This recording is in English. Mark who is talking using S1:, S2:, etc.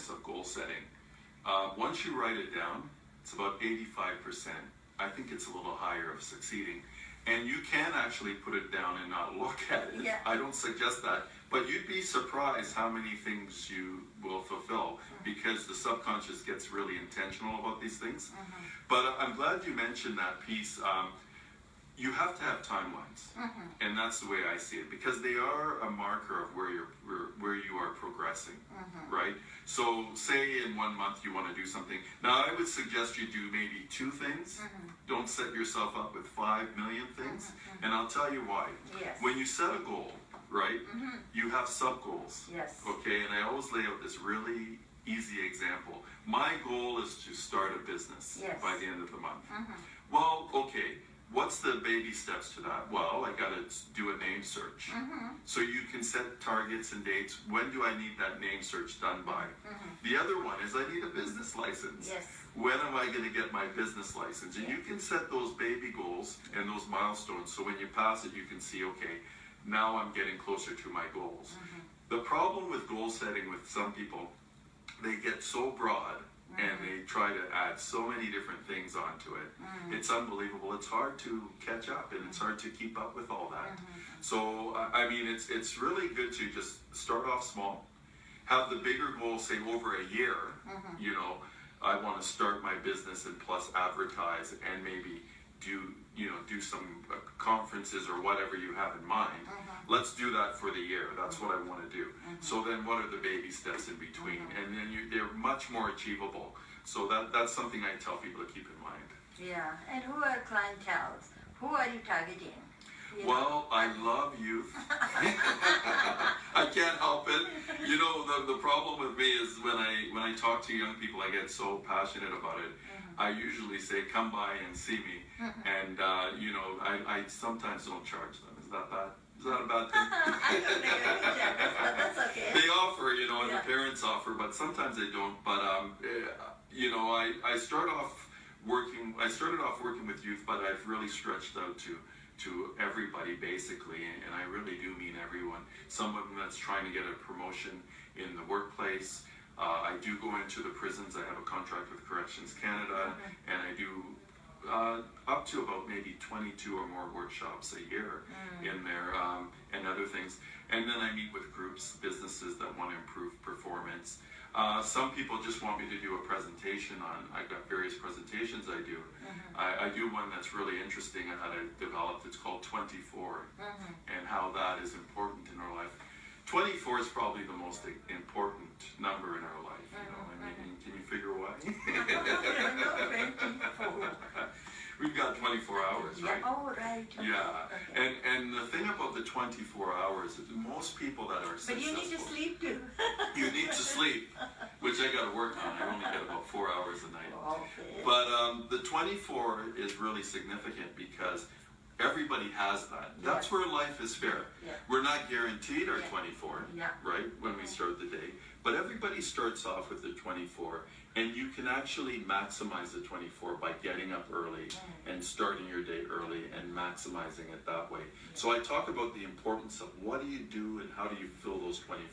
S1: process of goal setting. Once you write it down, it's about 85%. I think it's a little higher of succeeding. And you can actually put it down and not look at it.
S2: Yeah.
S1: I don't suggest that. But you'd be surprised how many things you will fulfill because the subconscious gets really intentional about these things. But I'm glad you mentioned that piece. You have to have timelines, and that's the way I see it, because they are a marker of where you are progressing, right? So say in 1 month you want to do something. Now I would suggest you do maybe 2 things. Don't set yourself up with 5 million things, and I'll tell you why.
S2: Yes.
S1: When you set a goal, right, you have sub-goals,
S2: Yes.
S1: okay? And I always lay out this really easy example. My goal is to start a business by the end of the month. Well, okay. What's the baby steps to that? Well, I got to do a name search. So you can set targets and dates. When do I need that name search done by? The other one is I need a business license.
S2: Yes.
S1: When am I going to get my business license? And you can set those baby goals and those milestones. So when you pass it, you can see, okay, now I'm getting closer to my goals. The problem with goal setting with some people, they get so broad and they try to add so many different things onto it. It's unbelievable. It's hard to catch up, and it's hard to keep up with all that. So, I mean, it's really good to just start off small, have the bigger goal, say over a year. You know, I want to start my business and plus advertise and maybe do some conferences or whatever you have in mind. Let's do that for the year. That's what I want to do. So then what are the baby steps in between? And then they're much more achievable. So that's something I tell people to keep in mind.
S2: Yeah. And who are clientele? Who are you targeting?
S1: Well, I love youth. I can't help it. You know, the problem with me is when I talk to young people, I get so passionate about it. I usually say, come by and see me. And, you know, I sometimes don't charge them. Is that bad? Is that a bad thing?
S2: I don't think but that's okay.
S1: They offer, you know, and the parents offer, but sometimes they don't. But, you know, I started off working with youth, but I've really stretched out to everybody basically, and I really do mean everyone. Someone that's trying to get a promotion in the workplace. I do go into the prisons. I have a contract with Corrections Canada, and I do up to about maybe 22 or more workshops a year in there, and other things. And then I meet with groups, businesses that want to improve performance. Some people just want me to do a presentation on, I've got various presentations I do. I do one that's really interesting that I developed. It's called 24, and how that is important in our life. 24 is probably the most important number in our life. You know, I mean, can you figure why? We've got 24 hours, right?
S2: Oh, right. Okay.
S1: Yeah,
S2: Okay.
S1: and the thing about the 24 hours is most people that are successful.
S2: But you need to sleep too.
S1: You need to sleep, which I got to work on. I only get about 4 hours a night.
S2: Okay.
S1: But the 24 is really significant because everybody has that. That's where life is fair. We're not guaranteed our 24, right, when we start the day. But everybody starts off with the 24, and you can actually maximize the 24 by getting up early and starting your day early and maximizing it that way. So I talk about the importance of what do you do and how do you fill those 24